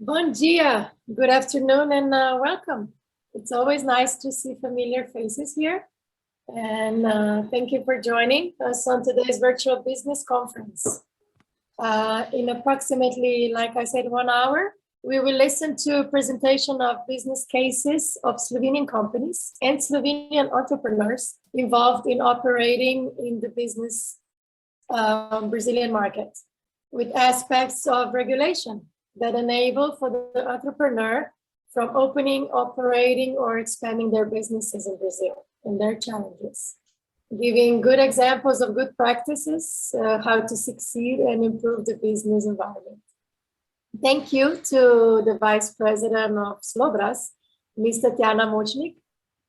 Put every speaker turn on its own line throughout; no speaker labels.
Bom dia, good afternoon, and welcome. It's always nice to see familiar faces here. And thank you for joining us on today's virtual business conference. In approximately, like I said, 1 hour, we will listen to a presentation of business cases of Slovenian companies and Slovenian entrepreneurs involved in operating in the business Brazilian market, with aspects of regulation that enable for the entrepreneur from opening, operating, or expanding their businesses in Brazil and their challenges, giving good examples of good practices, how to succeed and improve the business environment. Thank you to the Vice President of Slobraz, Ms. Tatjana Močenik.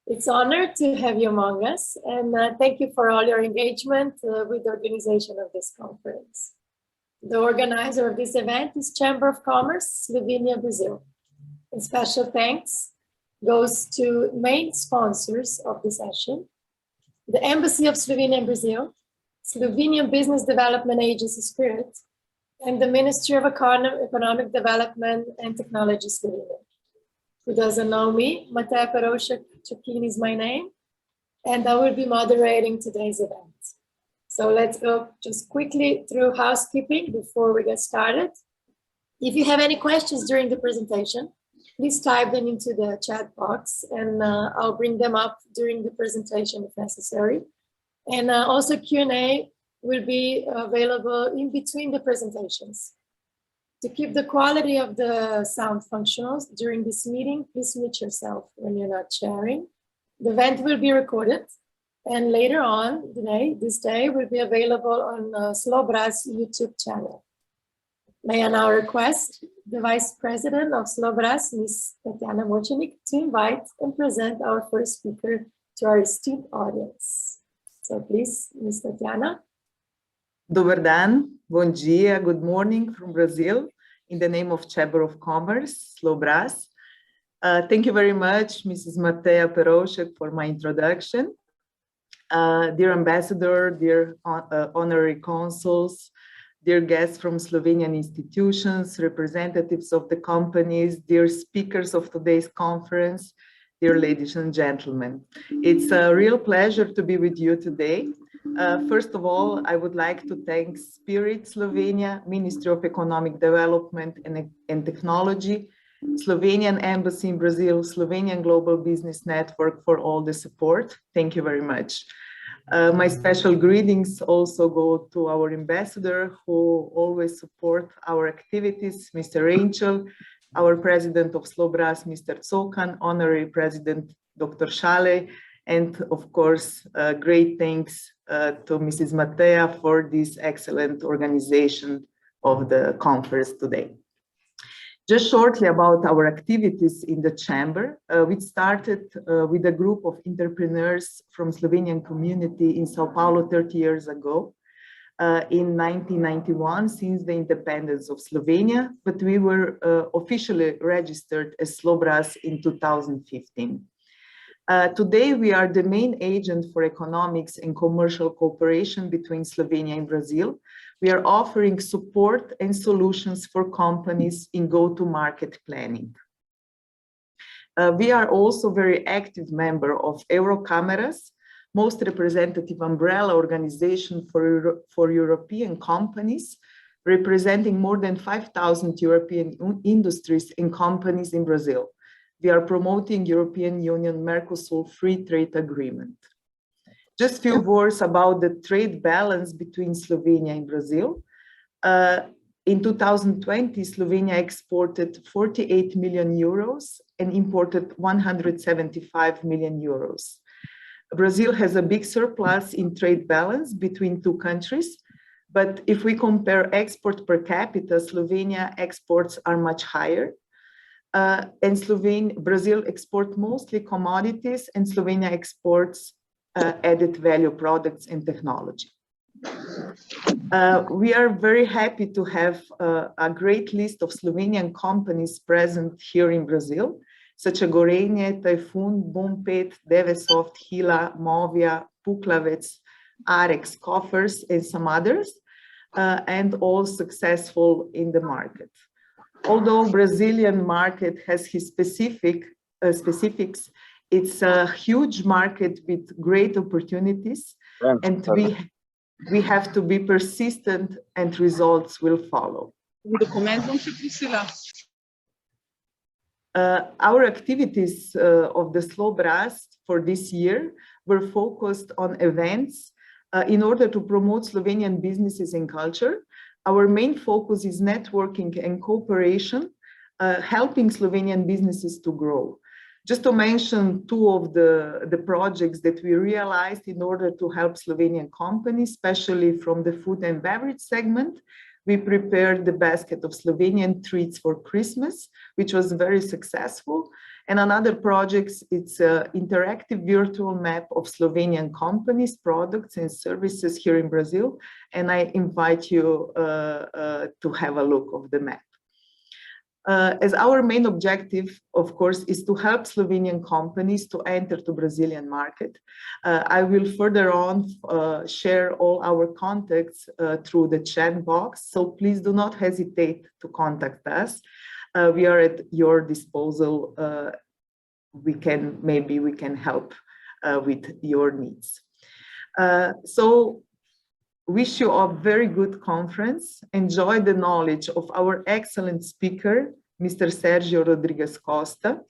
It's an honor to have you among us, and thank you for all your engagement with the organization of this conference. The organizer of this event is Chamber of Commerce, Slovenia, Brazil. And special thanks goes to main sponsors of the session, the Embassy of Slovenia in Brazil, Slovenian Business Development Agency Spirit, and the Ministry of Economic Development and Technology, Slovenia. Who doesn't know me, Matea Perovšek is my name, and I will be moderating today's event. So let's go just quickly through housekeeping before we get started. If you have any questions during the presentation, please type them into the chat box, and I'll bring them up during the presentation if necessary. And also Q&A will be available in between the presentations. To keep the quality of the sound functional during this meeting, please mute yourself when you're not sharing. The event will be recorded, and later on this day will be available on Slobraz YouTube channel. May I now request the Vice President of Slobraz, Ms. Tatjana Močenik, to invite and present our first speaker to our esteemed audience. So please, Ms. Tatjana.
Dobar dan, bom dia, good morning from Brazil, in the name of Chamber of Commerce, Slobraz. Thank you very much, Mrs. Matea Perovšek, for my introduction. Dear Ambassador, dear honorary consuls, dear guests from Slovenian institutions, representatives of the companies, dear speakers of today's conference, dear ladies and gentlemen. It's a real pleasure to be with you today. First of all, I would like to thank Spirit Slovenia, Ministry of Economic Development and Technology, Slovenian Embassy in Brazil, Slovenian Global Business Network for all the support. Thank you very much. My special greetings also go to our ambassador who always support our activities, Mr. Rangel, our president of Slobraz, Mr. Cokan, honorary president, Dr. Šale, and of course, great thanks to Mrs. Matea for this excellent organization of the conference today. Just shortly about our activities in the chamber, we started with a group of entrepreneurs from Slovenian community in Sao Paulo 30 years ago, in 1991, since the independence of Slovenia, but we were officially registered as Slobraz in 2015. Today, we are the main agent for economics and commercial cooperation between Slovenia and Brazil. We are offering support and solutions for companies in go-to-market planning. We are also very active member of Eurocameras, most representative umbrella organization for European companies, representing more than 5,000 European industries and companies in Brazil. We are promoting European Union Mercosur Free Trade Agreement. Just a few words about the trade balance between Slovenia and Brazil. In 2020, Slovenia exported 48 million euros and imported 175 million euros. Brazil has a big surplus in trade balance between two countries, but if we compare export per capita, Slovenia exports are much higher. And Brazil exports mostly commodities, and Slovenia exports added value products and technology. We are very happy to have a great list of Slovenian companies present here in Brazil, such as Gorenje, Typhoon, Bumpet, Devesoft, Hila, Movia, Puklavec, Arex, Coffers, and some others, and all successful in the market. Although Brazilian market has his specifics, it's a huge market with great opportunities, and we have to be persistent and results will follow. Our activities of the Slobraz for this year were focused on events in order to promote Slovenian businesses and culture. Our main focus is networking and cooperation, helping Slovenian businesses to grow. Just to mention two of the projects that we realized in order to help Slovenian companies, especially from the food and beverage segment. We prepared the basket of Slovenian treats for Christmas, which was very successful. And another project, it's an interactive virtual map of Slovenian companies, products and services here in Brazil. And I invite you to have a look of the map. As our main objective, of course, is to help Slovenian companies to enter the Brazilian market. I will further on share all our contacts through the chat box, so please do not hesitate to contact us. We are at your disposal. Maybe we can help with your needs. So wish you a very good conference. Enjoy the knowledge of our excellent speaker, Mr. Sergio Rodriguez Costa,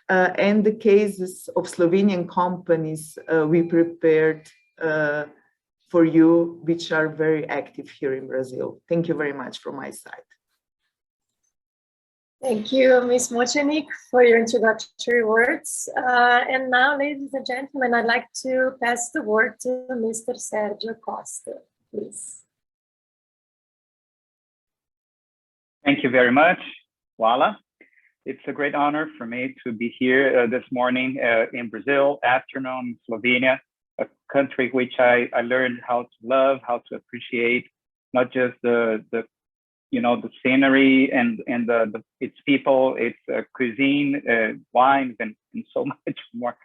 and the cases of Slovenian companies we prepared for you, which are very active here in Brazil. Thank you very much from my side.
Thank you, Ms. Močenik, for your introductory words. And now, ladies and gentlemen, I'd like to pass the word to Mr. Sergio Costa. Please.
Thank you very much, Wala. It's a great honor for me to be here this morning in Brazil, afternoon, Slovenia, a country which I learned how to love, how to appreciate, not just the scenery and its people, its cuisine, wines, and so much more.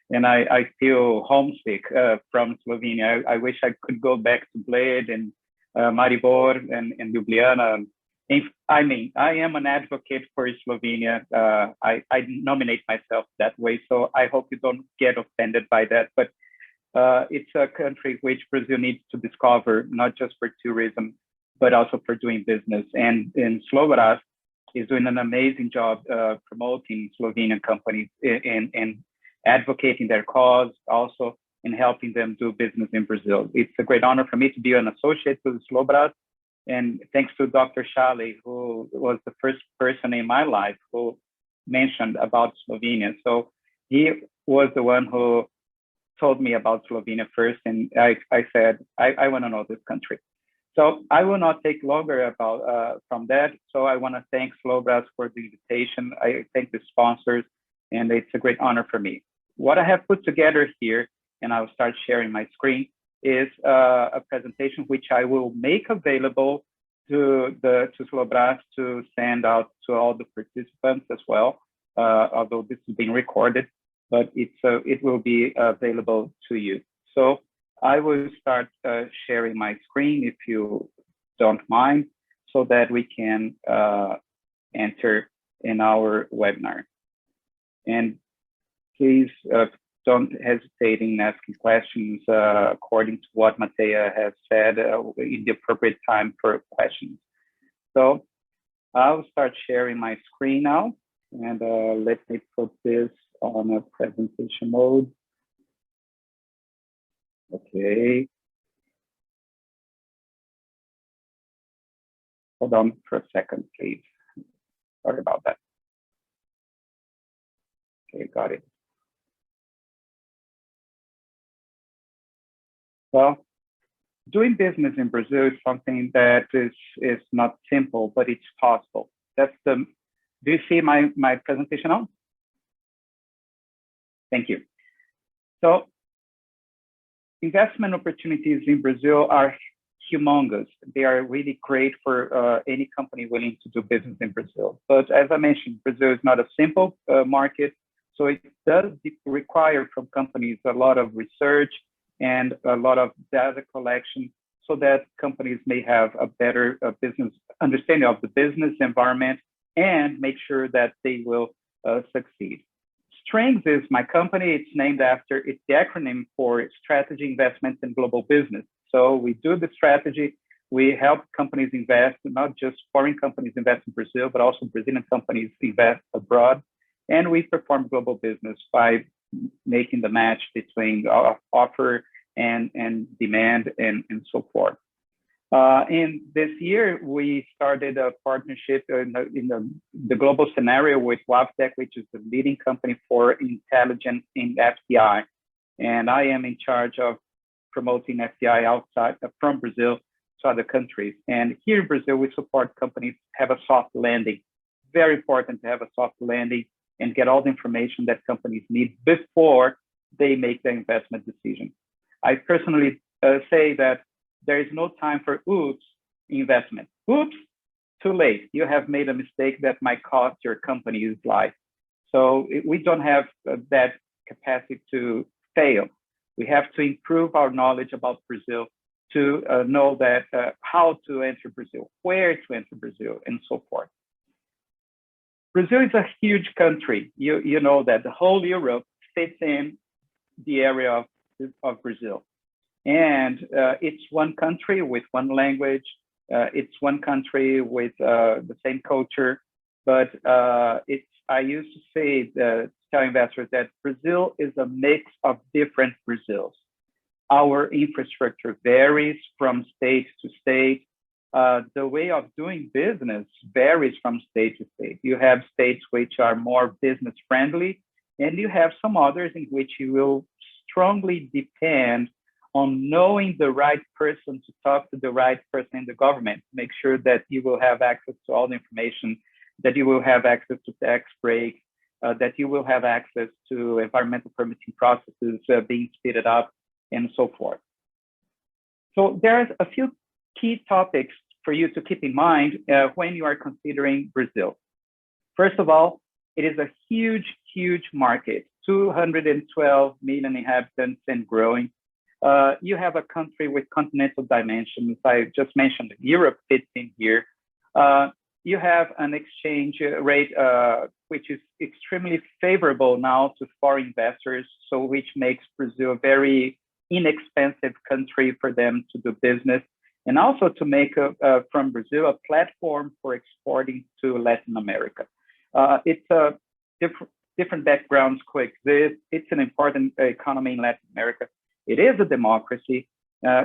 And I feel homesick from Slovenia. I wish I could go back to Bled and Maribor and Ljubljana. I mean, I am an advocate for Slovenia. I nominate myself that way, so I hope you don't get offended by that. But it's a country which Brazil needs to discover, not just for tourism, but also for doing business. And Slobraz is doing an amazing job promoting Slovenian companies and advocating their cause, also in helping them do business in Brazil. It's a great honor for me to be an associate with Slobraz. And thanks to Dr. Shali, who was the first person in my life who mentioned about Slovenia. So he was the one who told me about Slovenia first. And I said, I want to know this country. So I will not take longer from that. So I want to thank Slobraz for the invitation. I thank the sponsors, and it's a great honor for me. What I have put together here, and I'll start sharing my screen, is a presentation which I will make available to Slobraz to send out to all the participants as well, although this is being recorded, but it will be available to you. So I will start sharing my screen, if you don't mind, so that we can enter in our webinar. And please don't hesitate in asking questions according to what Matea has said in the appropriate time for questions. So I'll start sharing my screen now, and let me put this on a presentation mode. Okay. Hold on for a second, please. Sorry about that. Okay, got it. Well, doing business in Brazil is something that is not simple, but it's possible. Do you see my presentation now? Thank you. So investment opportunities in Brazil are humongous. They are really great for any company willing to do business in Brazil. But as I mentioned, Brazil is not a simple market. So it does require from companies a lot of research and a lot of data collection so that companies may have a better business understanding of the business environment and make sure that they will succeed. Strengths is my company. It's named after, it's the acronym for Strategy, Investments, and Global Business. So we do the strategy. We help companies invest, not just foreign companies invest in Brazil, but also Brazilian companies invest abroad. And we perform global business by making the match between offer and demand and so forth. In this year, we started a partnership in the global scenario with WAVTech, which is the leading company for intelligence in FDI. And I am in charge of promoting FDI outside from Brazil to other countries. And here in Brazil, we support companies have a soft landing. Very important to have a soft landing and get all the information that companies need before they make the investment decision. I personally say that there is no time for oops investment. Oops, too late. You have made a mistake that might cost your company's life. So we don't have that capacity to fail. We have to improve our knowledge about Brazil to know that how to enter Brazil, where to enter Brazil, and so forth. Brazil is a huge country. You know that the whole Europe fits in the area of Brazil. And it's one country with one language. It's one country with the same culture. But I used to say, tell investors that Brazil is a mix of different Brazils. Our infrastructure varies from state to state. The way of doing business varies from state to state. You have states which are more business friendly, and you have some others in which you will strongly depend on knowing the right person to talk to the right person in the government, make sure that you will have access to all the information, that you will have access to tax breaks, that you will have access to environmental permitting processes being speeded up, and so forth. So there's a few key topics for you to keep in mind when you are considering Brazil. First of all, it is a huge, huge market, 212 million inhabitants and growing. You have a country with continental dimensions. I just mentioned Europe fits in here. You have an exchange rate which is extremely favorable now to foreign investors, so which makes Brazil a very inexpensive country for them to do business, and also to make from Brazil a platform for exporting to Latin America. It's a different backgrounds coexist. It's an important economy in Latin America. It is a democracy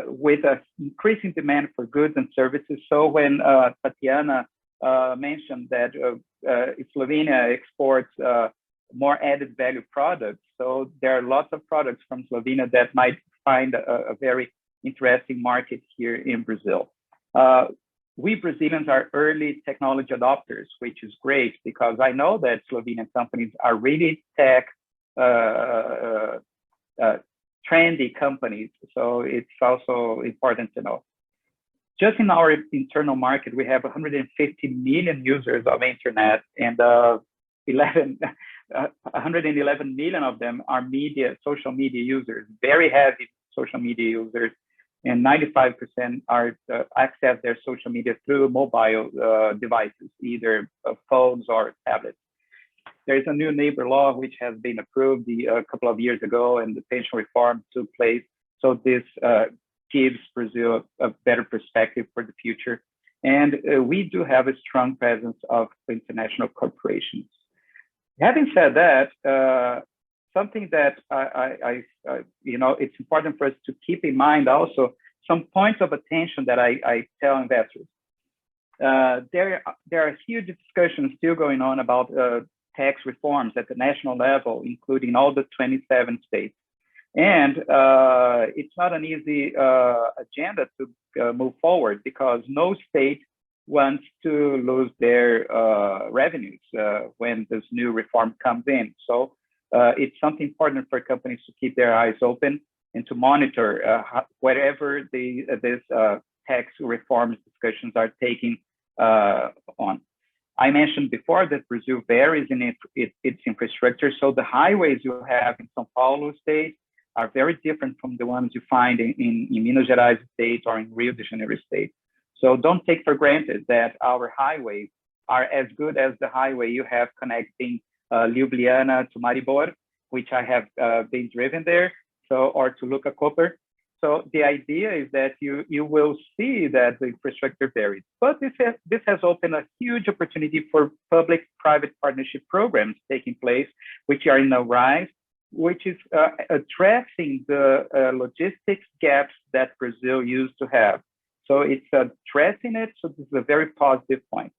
with an increasing demand for goods and services. So when Tatjana mentioned that Eslovênia exports more added value products, so there are lots of products from Slovenia that might find a very interesting market here in Brazil. We Brazilians are early technology adopters, which is great because I know that Slovenian companies are really tech trendy companies. So it's also important to know. Just in our internal market, we have 150 million users of internet, and 111 million of them are social media users, very heavy social media users, and 95% are access their social media through mobile devices, either phones or tablets. There is a new labor law which has been approved a couple of years ago, and the pension reform took place. So this gives Brazil a better perspective for the future. And we do have a strong presence of international corporations. Having said that, something that it's important for us to keep in mind also, some points of attention that I tell investors. There are huge discussions still going on about tax reforms at the national level, including all the 27 states. And it's not an easy agenda to move forward because no state wants to lose their revenues when this new reform comes in. So it's something important for companies to keep their eyes open and to monitor wherever these tax reforms discussions are taking on. I mentioned before that Brazil varies in its infrastructure. So the highways you have in São Paulo state are very different from the ones you find in Minas Gerais state or in Rio de Janeiro state. So don't take for granted that our highways are as good as the highway you have connecting Ljubljana to Maribor, which I have been driven there, or to Luka Koper. So the idea is that you will see that the infrastructure varies, but this has opened a huge opportunity for public-private partnership programs taking place, which are in a rise, which is addressing the logistics gaps that Brazil used to have. So it's addressing it, so this is a very positive point.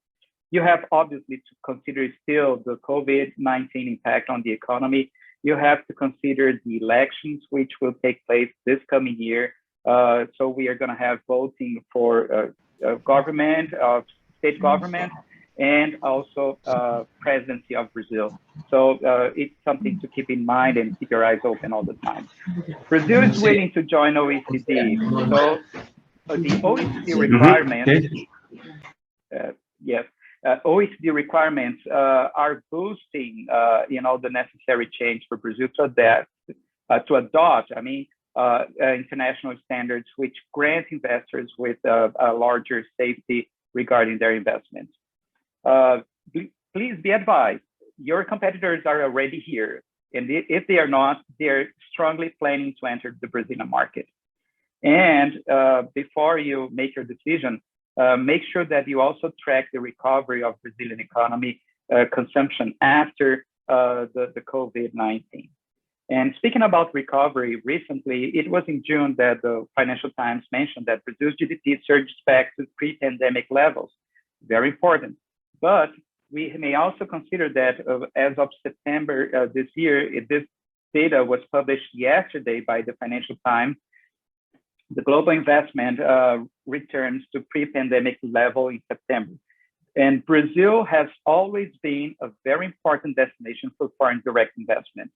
You have obviously to consider still the COVID-19 impact on the economy. You have to consider the elections, which will take place this coming year. So we are going to have voting for government, state government, and also presidency of Brazil. So it's something to keep in mind and keep your eyes open all the time. Brazil is willing to join OECD. So the OECD requirements, yes, OECD requirements are boosting, the necessary change for Brazil to adopt. International standards which grant investors with a larger safety regarding their investments. Please be advised, your competitors are already here, and if they are not, they're strongly planning to enter the Brazilian market. And before you make your decision, make sure that you also track the recovery of Brazilian economy consumption after the COVID-19. And speaking about recovery, recently, it was in June that the Financial Times mentioned that Brazil's GDP surged back to pre-pandemic levels. Very important. But we may also consider that as of September this year, this data was published yesterday by the Financial Times, the global investment returns to pre-pandemic level in September. And Brazil has always been a very important destination for foreign direct investment.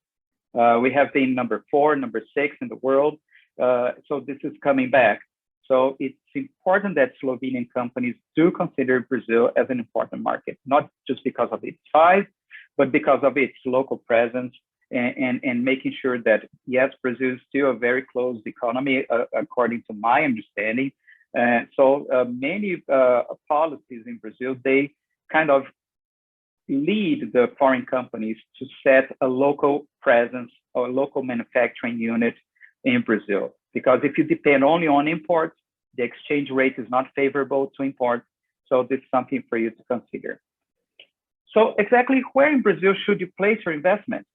We have been number 4, number 6 in the world. So this is coming back. So it's important that Slovenian companies do consider Brazil as an important market, not just because of its size, but because of its local presence and making sure that, yes, Brazil is still a very closed economy, according to my understanding. So many policies in Brazil, they kind of lead the foreign companies to set a local presence or a local manufacturing unit in Brazil. Because if you depend only on imports, the exchange rate is not favorable to import. So this is something for you to consider. So exactly where in Brazil should you place your investment?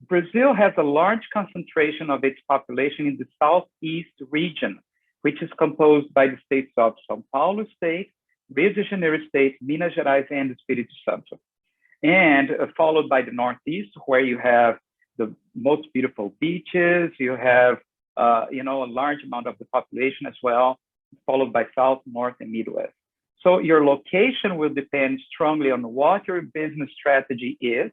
Brazil has a large concentration of its population in the southeast region, which is composed by the states of São Paulo State, Rio de Janeiro State, Minas Gerais, and Espírito Santo. And followed by the northeast, where you have the most beautiful beaches, you have a large amount of the population as well, followed by south, north, and midwest. So your location will depend strongly on what your business strategy is,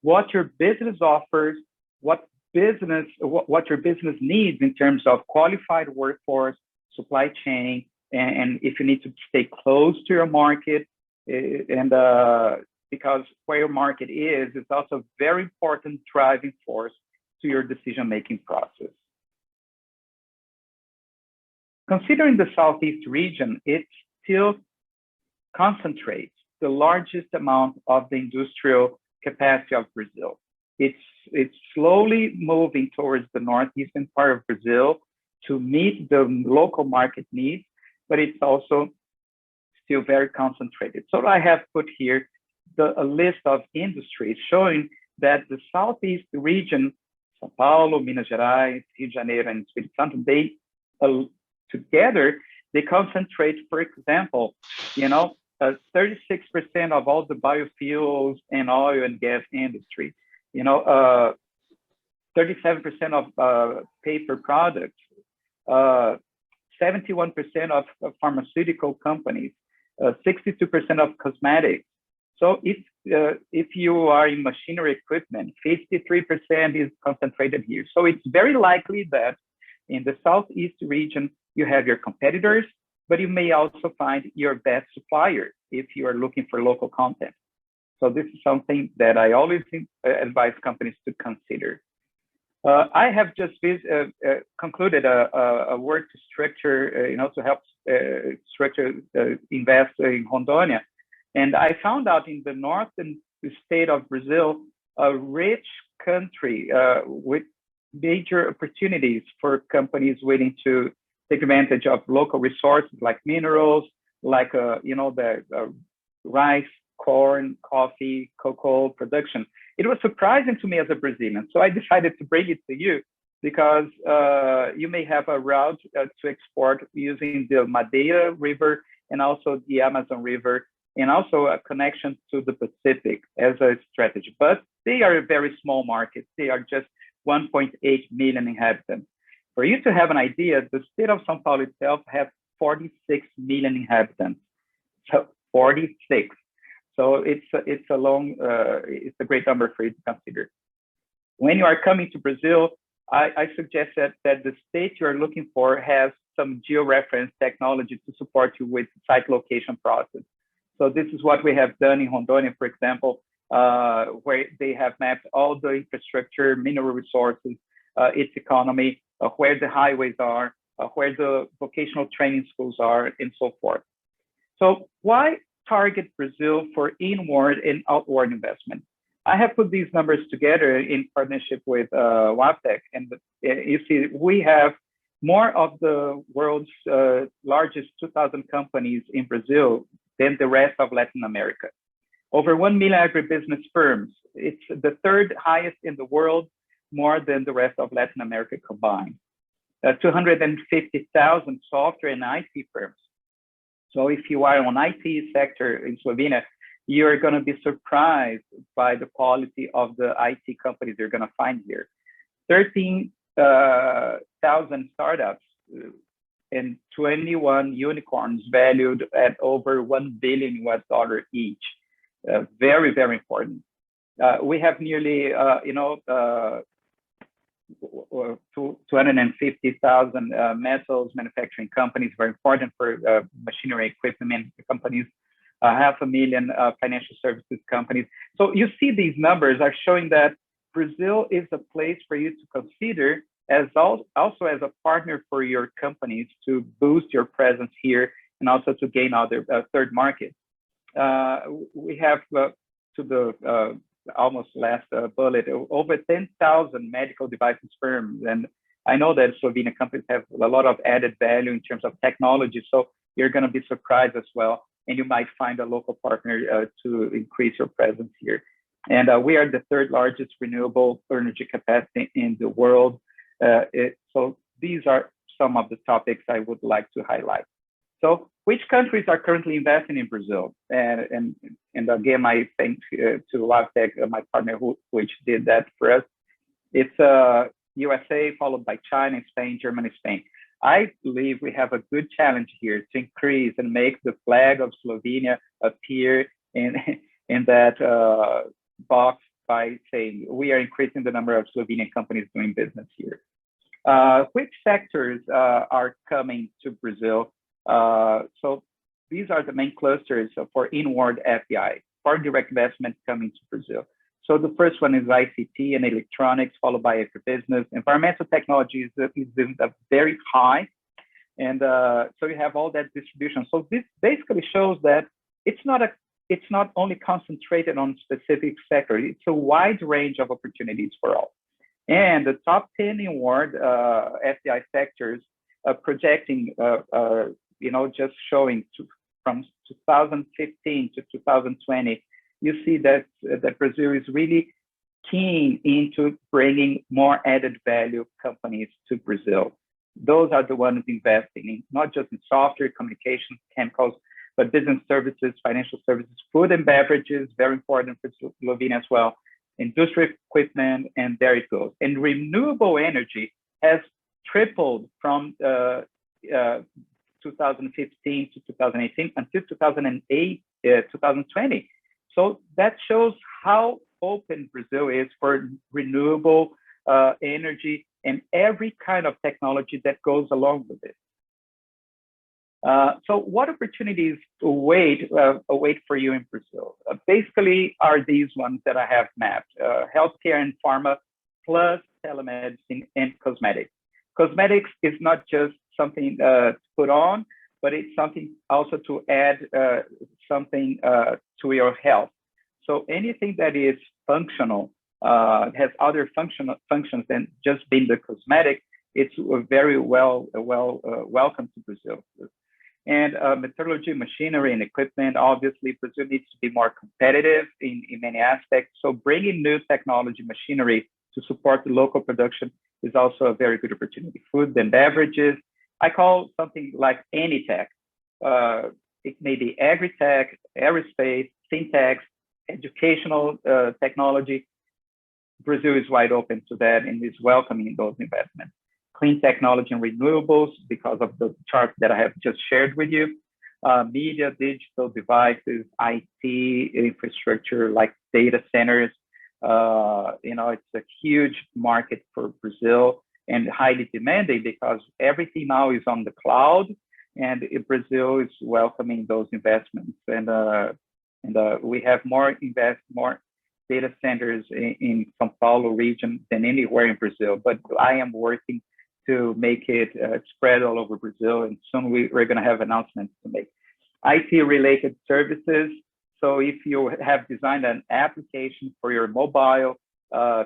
what your business offers, what your business needs in terms of qualified workforce, supply chain, and if you need to stay close to your market, and because where your market is also a very important driving force to your decision-making process. Considering the Southeast region, it still concentrates the largest amount of the industrial capacity of Brazil. It's slowly moving towards the northeastern part of Brazil to meet the local market needs, but it's also still very concentrated. So I have put here a list of industries showing that the Southeast region, São Paulo, Minas Gerais, Rio de Janeiro, and Espírito Santo, they together, they concentrate, for example, 36% of all the biofuels and oil and gas industry, 37% of paper products, 71% of pharmaceutical companies, 62% of cosmetics. So if you are in machinery equipment, 53% is concentrated here. So it's very likely that in the Southeast region, you have your competitors, but you may also find your best supplier if you are looking for local content. So this is something that I always advise companies to consider. I have just concluded a work to structure, to help structure invest in Rondônia. And I found out in the northern state of Brazil, a rich country with major opportunities for companies willing to take advantage of local resources like minerals, like the rice, corn, coffee, cocoa production. It was surprising to me as a Brazilian, so I decided to bring it to you because you may have a route to export using the Madeira River and also the Amazon River, and also a connection to the Pacific as a strategy. But they are a very small market. They are just 1.8 million inhabitants. For you to have an idea, the state of São Paulo itself has 46 million inhabitants. So 46. So it's a great number for you to consider. When you are coming to Brazil, I suggest that the state you are looking for has some georeference technology to support you with site location process. So this is what we have done in Rondônia, for example, where they have mapped all the infrastructure, mineral resources, its economy, where the highways are, where the vocational training schools are, and so forth. So why target Brazil for inward and outward investment? I have put these numbers together in partnership with WAPTEC, and you see we have more of the world's largest 2,000 companies in Brazil than the rest of Latin America. Over 1 million agribusiness firms. It's the third highest in the world, more than the rest of Latin America combined. 250,000 software and IT firms. So if you are on IT sector in Slovenia, you're going to be surprised by the quality of the IT companies you're going to find here. 13,000 startups and 21 unicorns valued at over $1 billion each. Very, very important. We have nearly, 250,000 metals manufacturing companies, very important for machinery equipment companies, 500,000 financial services companies. So you see these numbers are showing that Brazil is a place for you to consider as also as a partner for your companies to boost your presence here and also to gain other third markets. We have to the almost last bullet, over 10,000 medical devices firms. And I know that Slovenian companies have a lot of added value in terms of technology. So you're going to be surprised as well. And you might find a local partner to increase your presence here. And we are the third largest renewable energy capacity in the world. So these are some of the topics I would like to highlight. So which countries are currently investing in Brazil? And again, I thank to WAPTEC, my partner, which did that for us. It's USA, followed by China, Spain, Germany, Spain. I believe we have a good challenge here to increase and make the flag of Slovenia appear in that box by saying we are increasing the number of Slovenian companies doing business here. Which sectors are coming to Brazil? So these are the main clusters for inward FDI, foreign direct investment coming to Brazil. So the first one is ICT and electronics, followed by agribusiness. Environmental technology is very high. And so you have all that distribution. So this basically shows that it's not only concentrated on specific sector, it's a wide range of opportunities for all. And the top 10 inward FDI sectors projecting, just showing from 2015 to 2020, you see that Brazil is really keen into bringing more added value companies to Brazil. Those are the ones investing in not just in software, communications, chemicals, but business services, financial services, food and beverages, very important for Slovenia as well, industrial equipment, and there it goes. And renewable energy has tripled from 2015 to 2018 until 2020. So that shows how open Brazil is for renewable energy and every kind of technology that goes along with it. So what opportunities await for you in Brazil? Basically are these ones that I have mapped: healthcare and pharma, plus telemedicine and cosmetics. Cosmetics is not just something to put on, but it's something also to add something to your health. So anything that is functional, has other functions than just being the cosmetic, it's very welcome to Brazil. And metallurgy, machinery, and equipment, obviously, Brazil needs to be more competitive in many aspects. So bringing new technology, machinery to support the local production is also a very good opportunity. Food and beverages, I call something like any tech. It may be agri-tech, aerospace, fintech, educational technology. Brazil is wide open to that and is welcoming those investments. Clean technology and renewables, because of the chart that I have just shared with you. Media, digital devices, IT infrastructure like data centers. It's a huge market for Brazil and highly demanding because everything now is on the cloud, and Brazil is welcoming those investments. And we have more data centers in São Paulo region than anywhere in Brazil. But I am working to make it spread all over Brazil, and soon we're going to have announcements to make. IT-related services. So if you have designed an application for your mobile,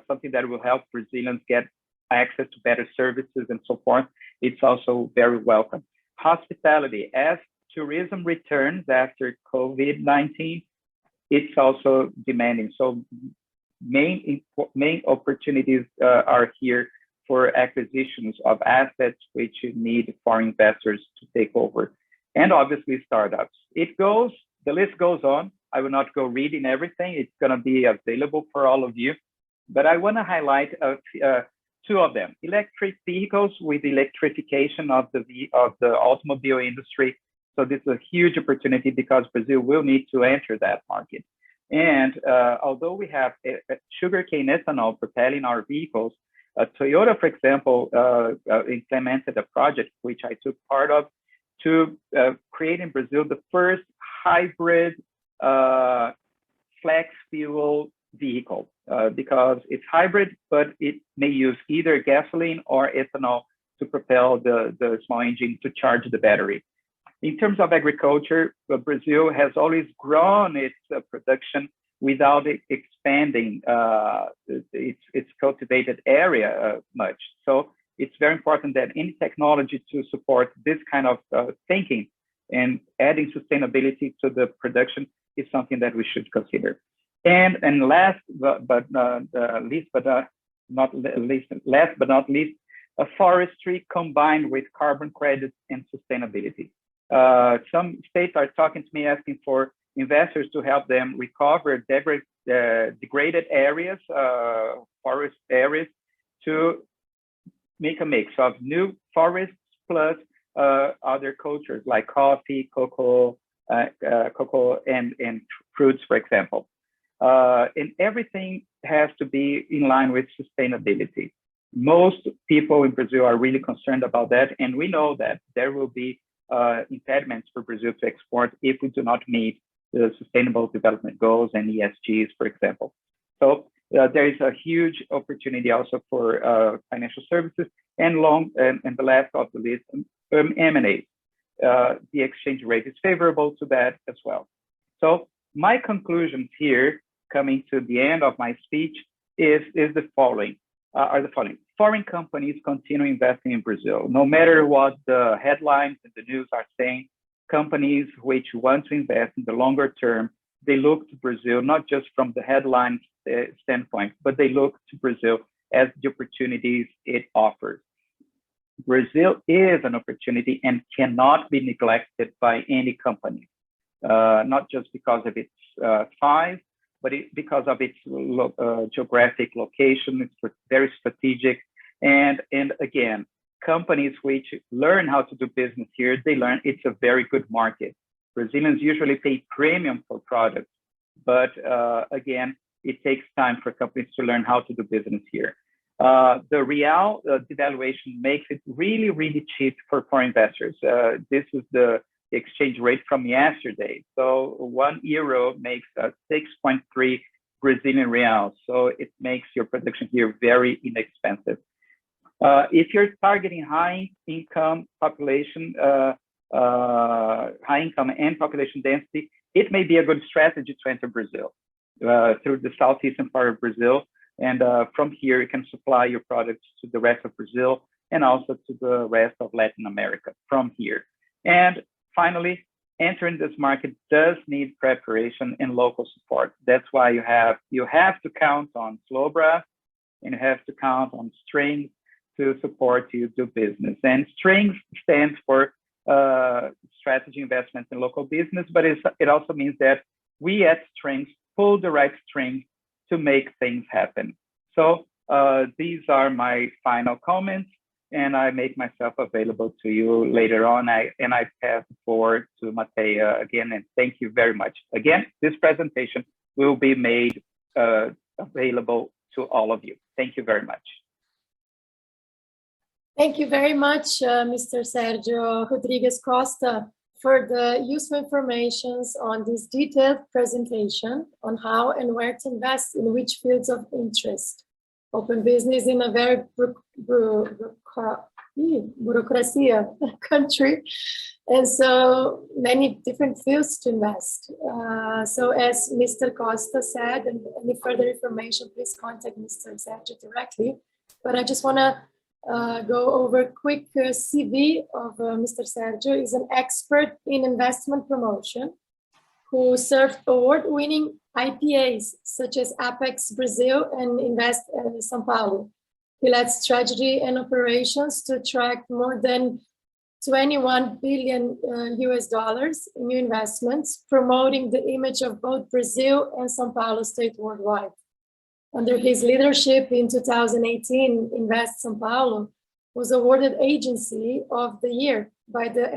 something that will help Brazilians get access to better services and so forth, it's also very welcome. Hospitality, as tourism returns after COVID-19, it's also demanding. So main opportunities are here for acquisitions of assets which need foreign investors to take over, and obviously startups. The list goes on. I will not go reading everything. It's going to be available for all of you, but I want to highlight two of them: electric vehicles with electrification of the automobile industry. So this is a huge opportunity because Brazil will need to enter that market. And although we have sugarcane ethanol propelling our vehicles, Toyota, for example, implemented a project which I took part of to create in Brazil the first hybrid flex fuel vehicle, because it's hybrid, but it may use either gasoline or ethanol to propel the small engine to charge the battery. In terms of agriculture, Brazil has always grown its production without expanding its cultivated area much. So it's very important that any technology to support this kind of thinking and adding sustainability to the production is something that we should consider. And last but not least, a forestry combined with carbon credits and sustainability. Some states are talking to me asking for investors to help them recover degraded areas, forest areas, to make a mix of new forests plus other cultures like coffee, cocoa, and fruits, for example. And everything has to be in line with sustainability. Most people in Brazil are really concerned about that, and we know that there will be impediments for Brazil to export if we do not meet the Sustainable Development Goals and ESGs, for example. So there is a huge opportunity also for financial services, and the last of the list, M&A. The exchange rate is favorable to that as well. So my conclusions here, coming to the end of my speech, are the following. Foreign companies continue investing in Brazil. No matter what the headlines and the news are saying, companies which want to invest in the longer term, they look to Brazil, not just from the headline standpoint, but they look to Brazil as the opportunities it offers. Brazil is an opportunity and cannot be neglected by any company, not just because of its size, but because of its geographic location. It's very strategic. And again, companies which learn how to do business here, they learn it's a very good market. Brazilians usually pay premium for products, but again, it takes time for companies to learn how to do business here. The real devaluation makes it really, really cheap for foreign investors. This is the exchange rate from yesterday. So €1 makes 6.3 Brazilian reals. So it makes your production here very inexpensive. If you're targeting high income population and population density, it may be a good strategy to enter Brazil through the southeastern part of Brazil. And from here, you can supply your products to the rest of Brazil and also to the rest of Latin America from here. And finally, entering this market does need preparation and local support. That's why you have to count on Slobraz, and you have to count on Strings to support you do business. And Strings stands for strategy investments in local business, but it also means that we at Strings pull the right strings to make things happen. So these are my final comments, and I make myself available to you later on. I pass the floor to Matea again, and thank you very much. Again, this presentation will be made available to all of you. Thank you very much.
Thank you very much, Mr. Sergio Rodrigues Costa, for the useful information on this detailed presentation on how and where to invest in which fields of interest. Open business in a very bureaucracy country, and so many different fields to invest. So as Mr. Costa said, and any further information, please contact Mr. Sergio directly. But I just want to go over a quick CV of Mr. Sergio. He's an expert in investment promotion who served award-winning IPAs such as Apex Brazil and Invest São Paulo. He led strategy and operations to attract more than $21 billion in new investments, promoting the image of both Brazil and São Paulo state worldwide. Under his leadership in 2018, Invest São Paulo was awarded Agency of the Year by the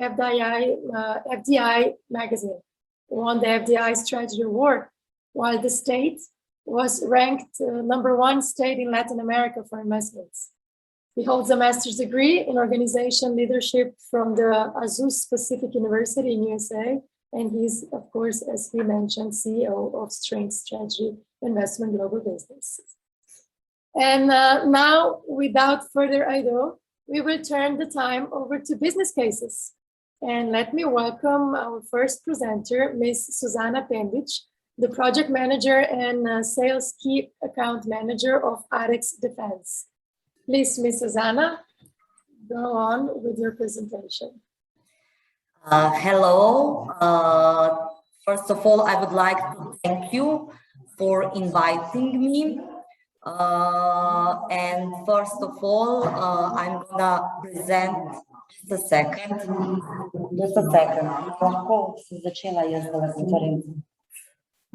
FDI magazine, won the FDI Strategy Award, while the state was ranked #1 state in Latin America for investments. He holds a master's degree in organization leadership from the Azus Pacific University in USA, and he's, of course, as we mentioned, CEO of Strength Strategy Investment Global Business. And now, without further ado, we will turn the time over to business cases. And let me welcome our first presenter, Ms. Susana Pendic, the project manager and sales key account manager of Arex Defense. Please, Ms. Susana, go on with your presentation.
Hello. First of all, I would like to thank you for inviting me. And first of all, I'm gonna present, just a second.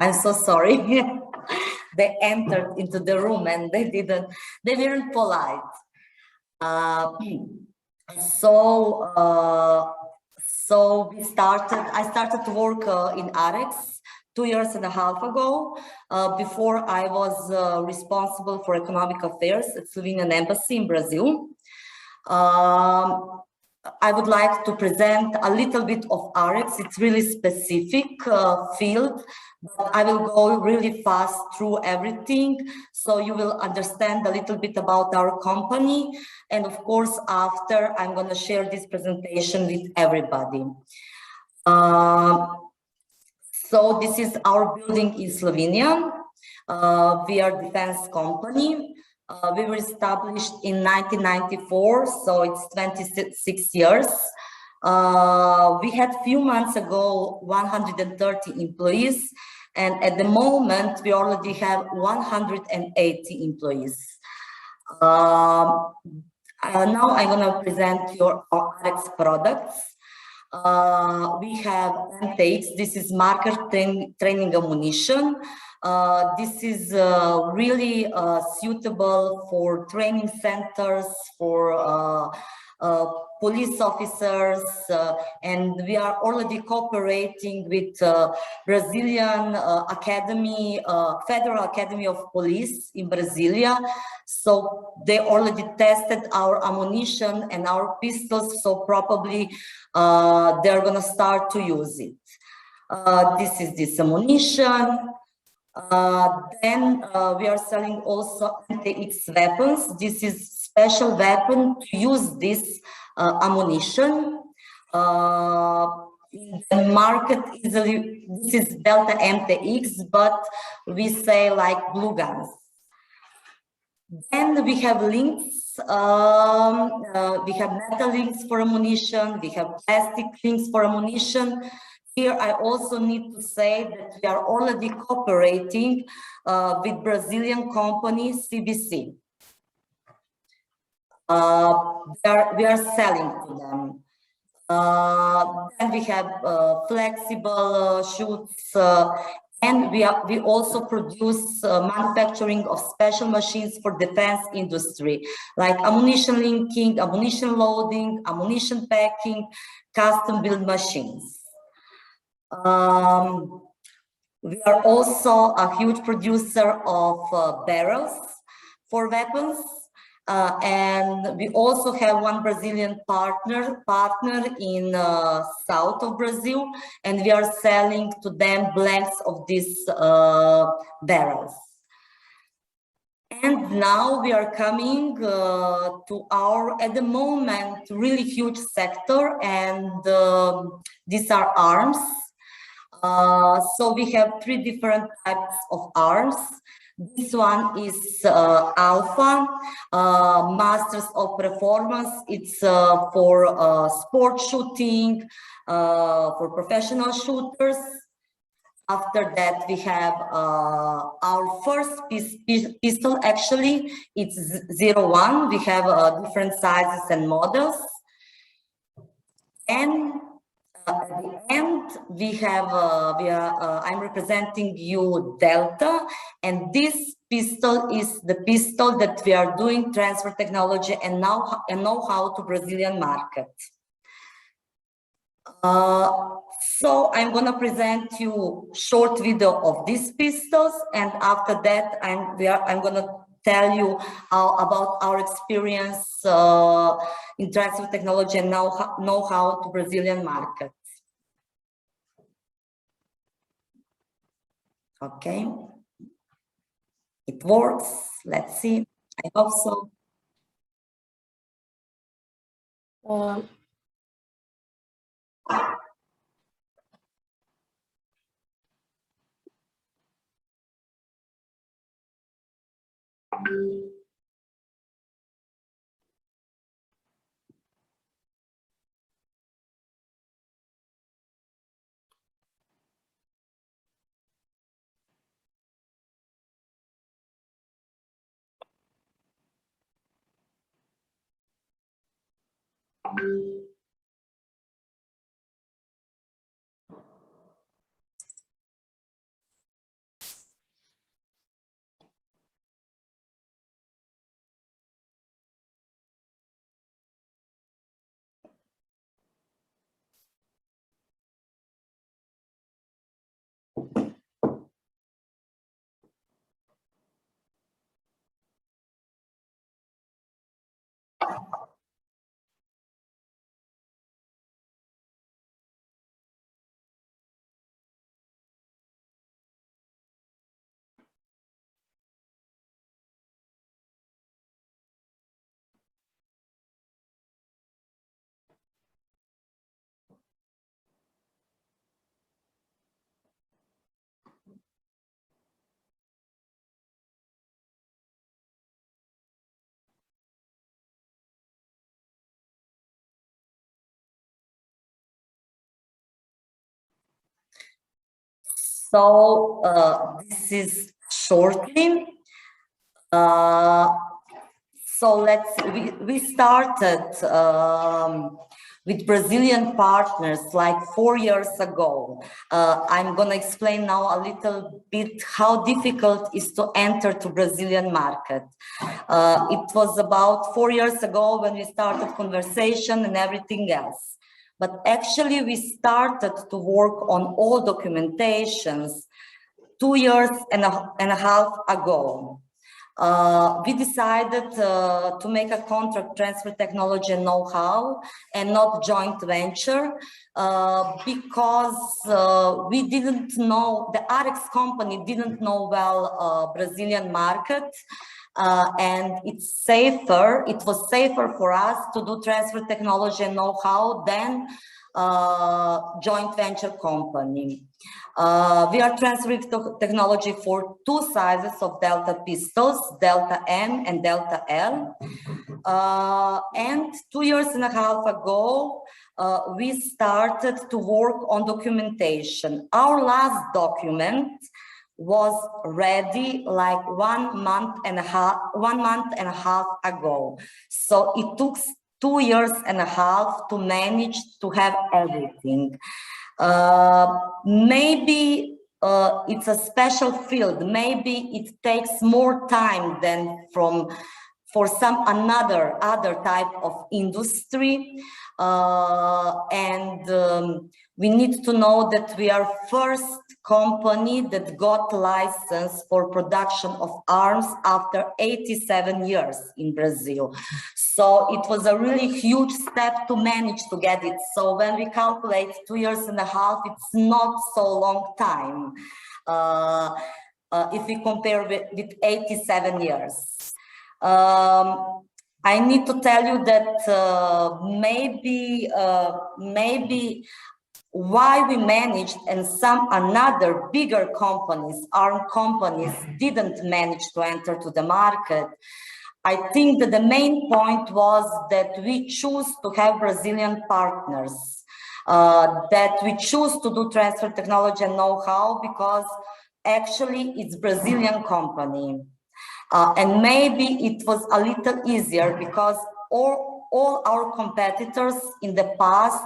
I'm so sorry. They entered into the room and they weren't polite. So I started to work in Arex 2.5 years ago. Before I was responsible for economic affairs at Slovenian Embassy in Brazil. I would like to present a little bit of Arex. It's really specific field, but I will go really fast through everything, so you will understand a little bit about our company. And of course, after, I'm going to share this presentation with everybody. So this is our building in Slovenia. We are a defense company. We were established in 1994, so it's 26 years. We had a few months ago 130 employees, and at the moment we already have 180 employees. Now I'm going to present your Arex products. We have intakes. This is marker training ammunition. This is really suitable for training centers, for police officers, and we are already cooperating with Brazilian Academy, Federal Academy of Police in Brasilia. So they already tested our ammunition and our pistols, so probably they're gonna start to use it. This is this ammunition. Then we are selling also anti-X weapons. This is special weapon to use this ammunition. in the market easily, this is delta MTX, but we say like blue guns. Then we have links, we have metal links for ammunition, we have plastic links for ammunition. Here I also need to say that we are already cooperating with Brazilian company CBC. We are selling to them. Then we have flexible shoots, and we also produce manufacturing of special machines for defense industry, like ammunition linking, ammunition loading, ammunition packing, custom build machines. We are also a huge producer of barrels for weapons. And we also have one Brazilian partner in south of Brazil, and we are selling to them blanks of these barrels. And now we are coming to our, at the moment, really huge sector, and these are arms. So we have 3 different types of arms. This one is Alpha, Masters of Performance. It's for sport shooting, for professional shooters. After that, we have our first pistol, actually, it's 01. We have different sizes and models. And at the end, we have, I'm representing you Delta, and this pistol is the pistol that we are doing transfer technology and know-how to Brazilian market. So I'm gonna present you short video of these pistols, and after that, I'm gonna tell you about our experience in transfer technology and know-how to Brazilian market. Okay, it works. Let's see. I hope so. So this is shortly. So we started with Brazilian partners like 4 years ago. I'm gonna explain now a little bit how difficult it is to enter to Brazilian market. It was about 4 years ago when we started conversation and everything else. But actually we started to work on all documentations 2 years and a half ago. We decided to make a contract transfer technology and know-how and not joint venture because we didn't know, the RX company didn't know well Brazilian market, and it was safer for us to do transfer technology and know-how than joint venture company. We are transferring technology for 2 sizes of Delta pistols, Delta M and Delta L. And 2.5 years ago, we started to work on documentation. Our last document was ready like 1 month and a half ago. So it took 2.5 years to manage to have everything. Maybe it's a special field. Maybe it takes more time than for some other type of industry. We need to know that we are first company that got license for production of arms after 87 years in Brazil. So it was a really huge step to manage to get it. So when we calculate 2.5 years, it's not so long time if we compare with 87 years. I need to tell you that maybe why we managed and some another bigger companies, armed companies, didn't manage to enter to the market. I think that the main point was that we choose to have Brazilian partners, that we choose to do transfer technology and know-how because actually it's Brazilian company. And maybe it was a little easier because all our competitors in the past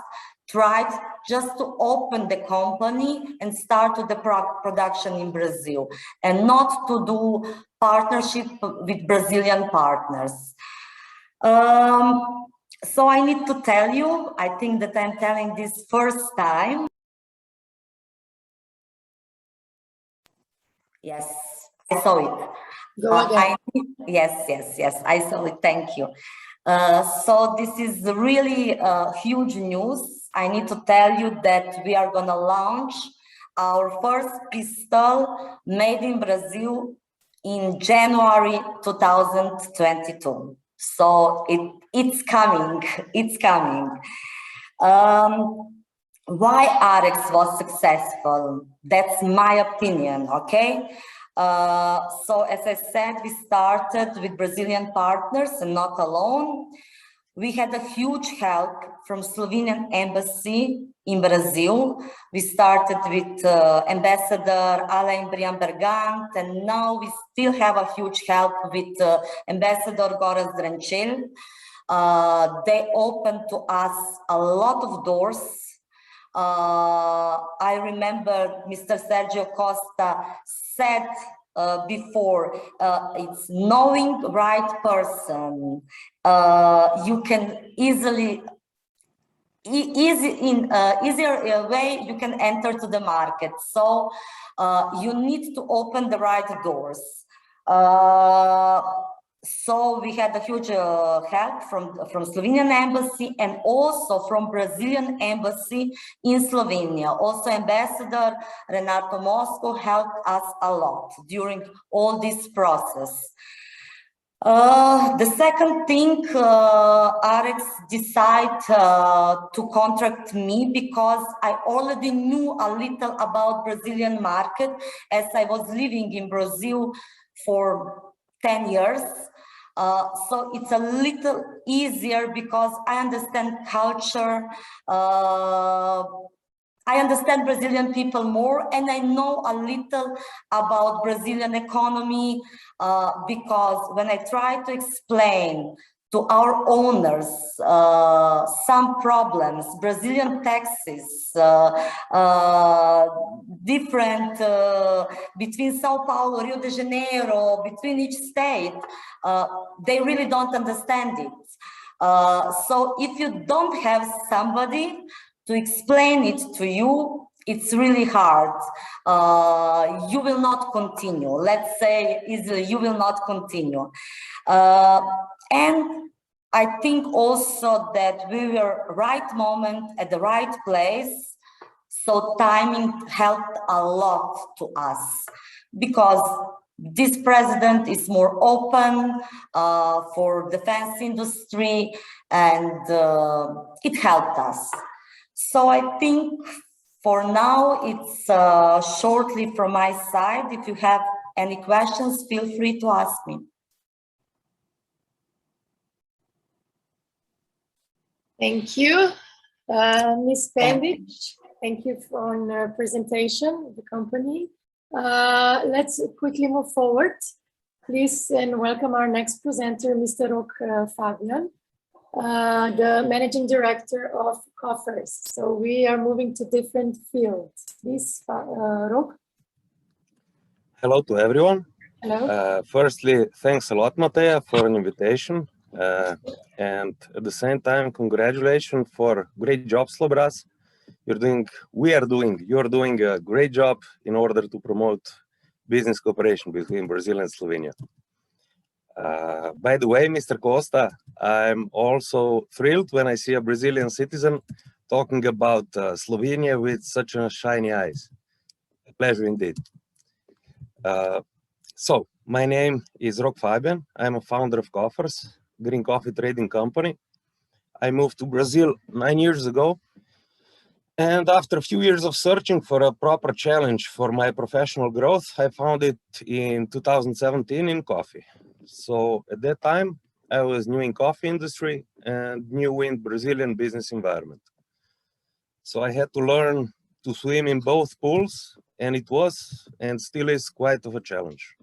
tried just to open the company and start the production in Brazil and not to do partnership with Brazilian partners. So I need to tell you, I think that I'm telling this first time. Yes, I saw it.
Go again.
Yes, I saw it. Thank you. So this is really huge news. I need to tell you that we are going to launch our first pistol made in Brazil in January 2022. So it's coming. It's coming. Why Arex was successful? That's my opinion. Okay. So as I said, we started with Brazilian partners and not alone. We had a huge help from Slovenian embassy in Brazil. We started with Ambassador Alain Brian-Bergant, and now we still have a huge help with Ambassador Gorazd Rančelj. They opened to us a lot of doors. I remember Mr. Sergio Costa said before, it's knowing the right person. You can easier way you can enter to the market. So you need to open the right doors. So we had a huge help from Slovenian embassy and also from Brazilian embassy in Slovenia. Also Ambassador Renato Mosco helped us a lot during all this process. The second thing, Arex decided to contract me because I already knew a little about Brazilian market as I was living in Brazil for 10 years. So it's a little easier because I understand culture, I understand Brazilian people more, and I know a little about Brazilian economy because when I try to explain to our owners some problems, Brazilian taxes, different between Sao Paulo, Rio de Janeiro, between each state, they really don't understand it. So if you don't have somebody to explain it to you, it's really hard. You will not continue. Let's say easily, you will not continue. And I think also that we were right moment at the right place. So timing helped a lot to us because this president is more open for defense industry, and it helped us. So I think for now, it's shortly from my side. If you have any questions, feel free to ask me.
Thank you, Ms. Pendic. Thank you for your presentation of the company. Let's quickly move forward. Please and welcome our next presenter, Mr. Rok Fabian, the Managing Director of Coffers. So we are moving to different fields. Please, Rok.
Hello to everyone.
Hello.
Firstly, thanks a lot, Matea, for an invitation. And at the same time, congratulations for great job, Slobraz. You're doing a great job in order to promote business cooperation between Brazil and Slovenia. By the way, Mr. Costa, I'm also thrilled when I see a Brazilian citizen talking about Slovenia with such a shiny eyes. A pleasure indeed. So, my name is Rok Fabian. I'm a founder of Coffers, green coffee trading company. I moved to Brazil 9 years ago. And after a few years of searching for a proper challenge for my professional growth, I found it in 2017 in coffee. So at that time, I was new in coffee industry and new in Brazilian business environment. So I had to learn to swim in both pools, and it was and still is quite of a challenge.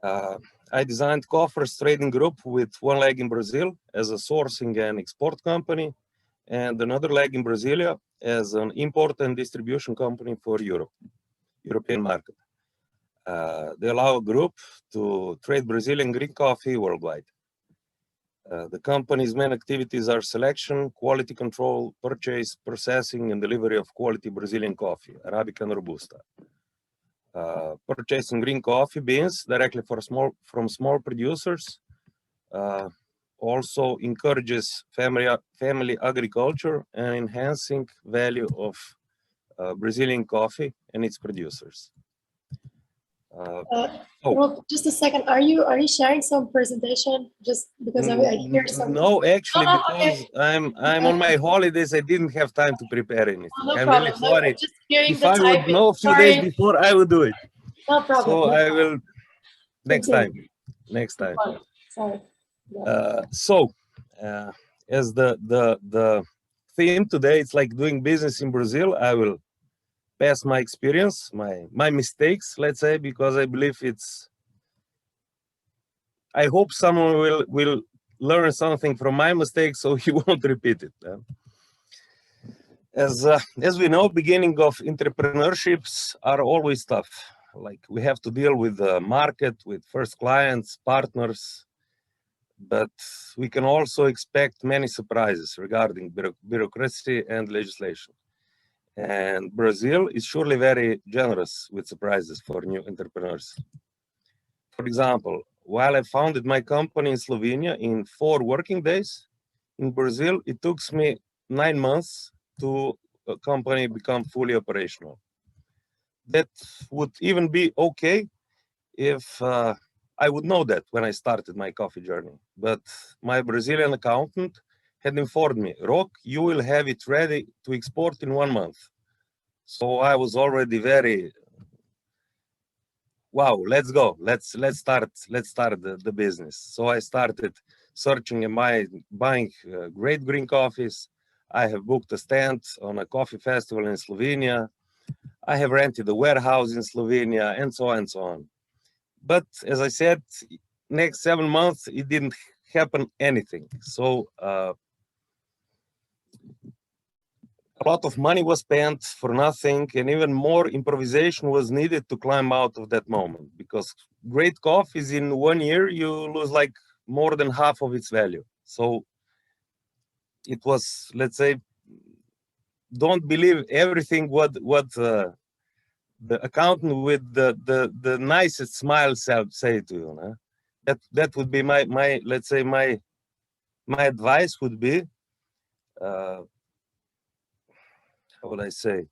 I designed Coffers Trading Group with one leg in Brazil as a sourcing and export company, and another leg in Brasilia as an import and distribution company for European market. They allow a group to trade Brazilian green coffee worldwide. The company's main activities are selection, quality control, purchase, processing, and delivery of quality Brazilian coffee, Arabica and Robusta. Purchasing green coffee beans directly from small producers, also encourages family agriculture and enhancing value of Brazilian coffee and its producers.
Well, just a second. Are you sharing some presentation? Just because I hear something.
No, actually, because
okay.
I'm on my holidays, I didn't have time to prepare anything.
No
I'm
problem.
really sorry.
No, just hearing
if
the
I would know a few days before, I would do it.
No problem.
So
no
I
problem.
will next time.
Sorry.
Yeah. As the theme today, it's like doing business in Brazil. I will pass my experience, my mistakes, let's say, because I believe I hope someone will learn something from my mistakes so he won't repeat it. As we know, beginning of entrepreneurships are always tough. Like we have to deal with the market, with first clients, partners, but we can also expect many surprises regarding bureaucracy and legislation. And Brazil is surely very generous with surprises for new entrepreneurs. For example, while I founded my company in Slovenia in 4 working days, in Brazil, it took me 9 months to a company become fully operational. That would even be okay if I would know that when I started my coffee journey. But my Brazilian accountant had informed me, Rok, you will have it ready to export in 1 month. So I was already very, wow, let's go. Let's start the business. So I started searching and buying great green coffees. I have booked a stand on a coffee festival in Slovenia. I have rented a warehouse in Slovenia, and so on and so on. But as I said, next 7 months, it didn't happen anything. So a lot of money was spent for nothing, and even more improvisation was needed to climb out of that moment, because great coffees in 1 year, you lose like more than half of its value. So it was, let's say, don't believe everything what the accountant with the nicest smile say to you. No? That would be my let's say my advice would be, how would I say,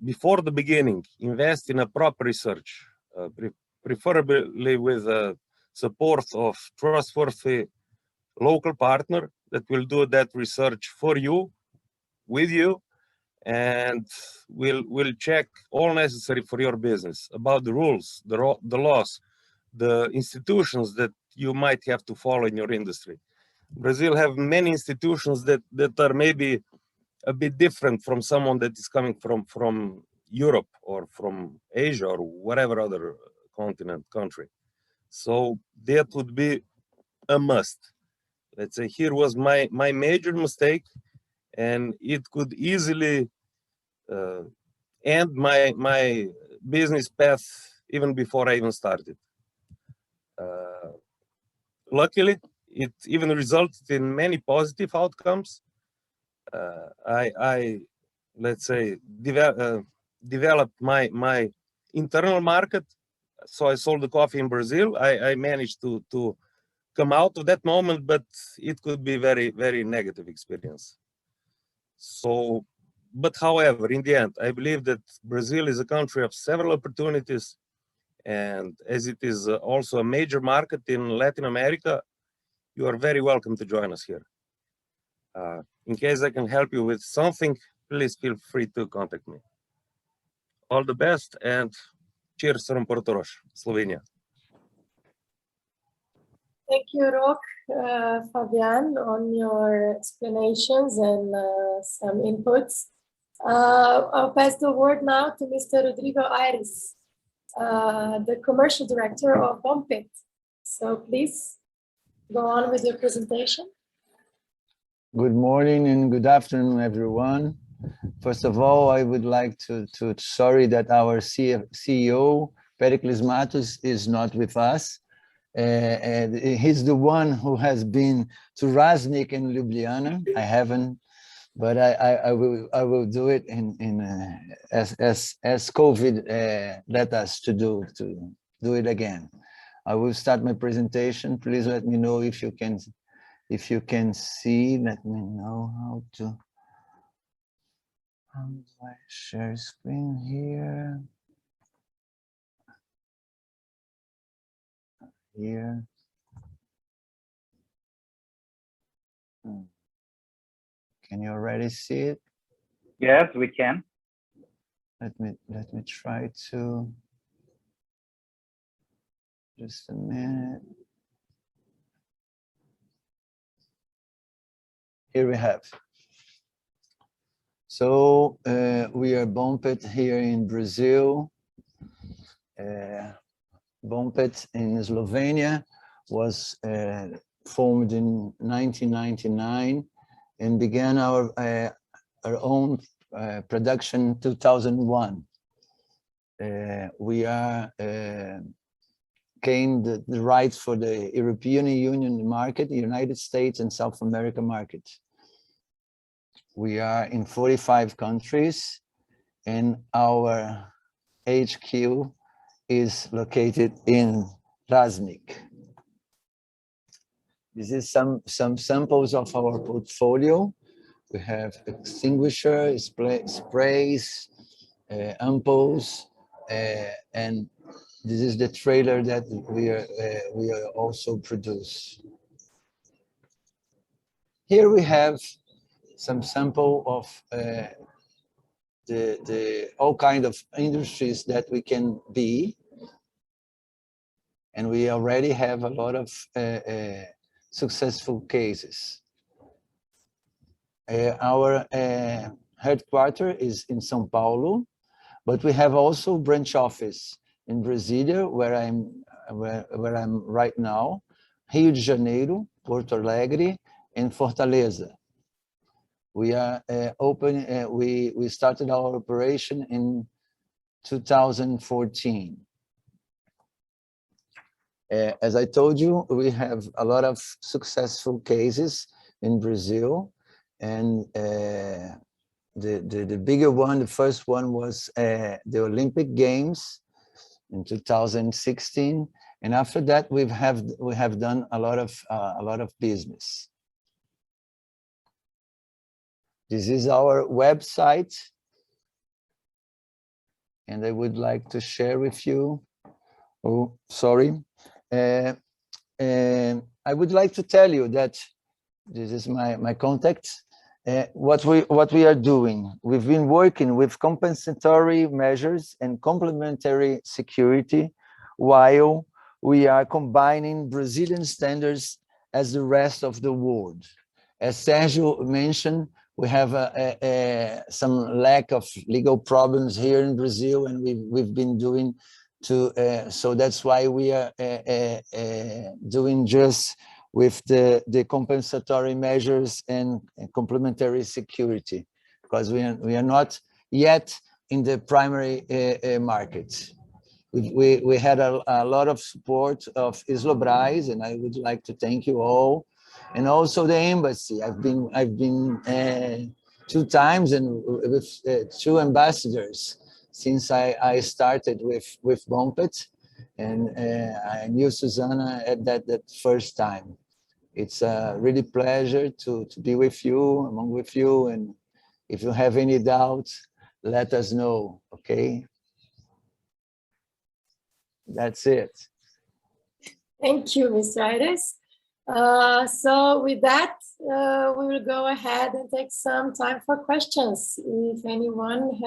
before the beginning, invest in a proper research, preferably with support of trustworthy local partner that will do that research for you with you, and we'll check all necessary for your business about the rules, the laws, the institutions that you might have to follow in your industry. Brazil have many institutions that are maybe a bit different from someone that is coming from Europe or from Asia or whatever other continent, country. So that would be a must. Let's say here was my major mistake, and it could easily end my business path even before I even started. Luckily, it even resulted in many positive outcomes. I let's say developed my internal market. So I sold the coffee in Brazil. I managed to come out of that moment, but it could be very, very negative experience. So, but however, in the end, I believe that Brazil is a country of several opportunities, and as it is also a major market in Latin America, you are very welcome to join us here. In case I can help you with something, please feel free to contact me. All the best, and cheers from Portorož, Slovenia.
Thank you, Rok, Fabian, on your explanations and some inputs. I'll pass the word now to Mr. Rodrigo Aires, the Commercial Director of Bompet. So please go on with your presentation.
Good morning and good afternoon, everyone. First of all, I would like to sorry that our CEO, Pericles Matos, is not with us. And he's the one who has been to Raznik and Ljubljana. I haven't, but I will do it as COVID let us to do it again. I will start my presentation. Please let me know if you can see. Let me know how do I share screen here? Here. Can you already see it?
Yes, we can.
Let me try to. Just a minute. Here we have. So we are Bompet here in Brazil. Bompet in Eslovênia was formed in 1999 and began our own production in 2001. We gained the rights for the European Union market, the United States and South America market. We are in 45 countries, and our HQ is located in Raznik. This is some samples of our portfolio. We have extinguisher, sprays, ampoules, and this is the trailer that we also produce. Here we have some sample of the all kind of industries that we can be, and we already have a lot of successful cases. Our headquarters is in São Paulo, but we have also branch office in Brasilia, where I'm right now, Rio de Janeiro, Porto Alegre, and Fortaleza. We are open. We started our operation in 2014. As I told you, we have a lot of successful cases in Brazil, and the bigger one, the first one was the Olympic Games in 2016, and after that we have done a lot of business. This is our website, and I would like to share with you. Oh, sorry. I would like to tell you that this is my contact. what we are doing. We've been working with compensatory measures and complementary security, while we are combining Brazilian standards as the rest of the world. As Sergio mentioned, we have some lack of legal problems here in Brazil, and we've been doing so that's why we are doing just with the compensatory measures and complementary security, because we are not yet in the primary market. We had a lot of support of Slobraz, and I would like to thank you all, and also the embassy. I've been 2 times and with 2 ambassadors since I started with Bumpet, and I knew Susanna at that first time. It's a really pleasure to be with you, and if you have any doubts, let us know, okay? That's it.
Thank you, Mr. Aires. So with that, we will go ahead and take some time for questions. If anyone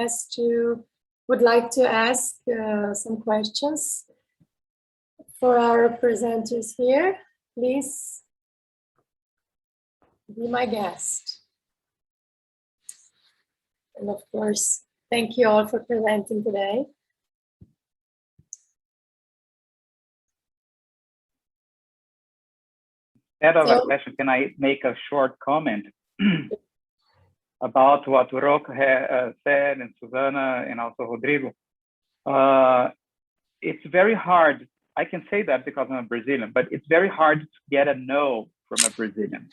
would like to ask some questions for our presenters here, please be my guest. And of course, thank you all for presenting today.
Instead of a question, can I make a short comment about what Rocco said, and Susanna, and also Rodrigo? It's very hard. I can say that because I'm a Brazilian, but it's very hard to get a no from a Brazilian.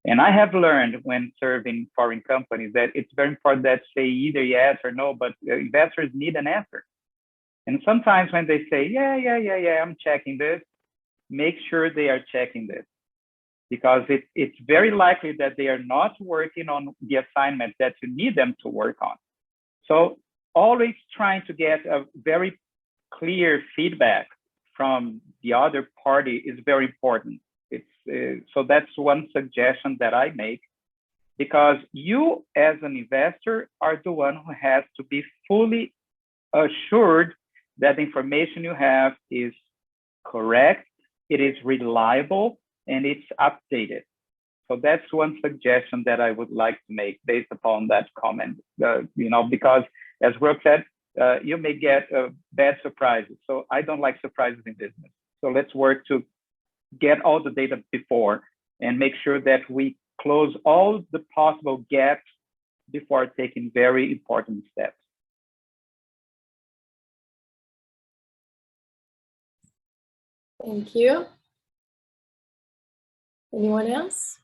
And I have learned when serving foreign companies that it's very important that say either yes or no, but investors need an answer. And sometimes when they say, yeah, I'm checking this, make sure they are checking this, because it's very likely that they are not working on the assignment that you need them to work on. So always trying to get a very clear feedback from the other party is very important. So that's one suggestion that I make, because you as an investor are the one who has to be fully assured that the information you have is correct, it is reliable, and it's updated. So that's one suggestion that I would like to make based upon that comment, because as Brooke said, you may get bad surprises. So I don't like surprises in business. So let's work to get all the data before and make sure that we close all the possible gaps before taking very important steps.
Thank you. Anyone else?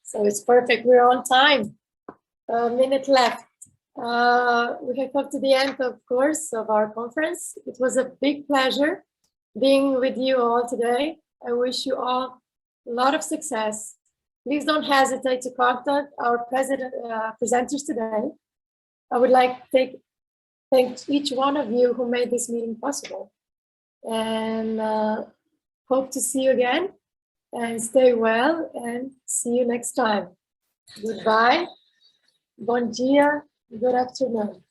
So it's perfect. We're on time. A minute left. We have come to the end, of course, of our conference. It was a big pleasure being with you all today. I wish you all a lot of success. Please don't hesitate to contact our presenters today. I would like to thank each one of you who made this meeting possible. And hope to see you again, and stay well, and see you next time. Goodbye. Bom dia. Good afternoon.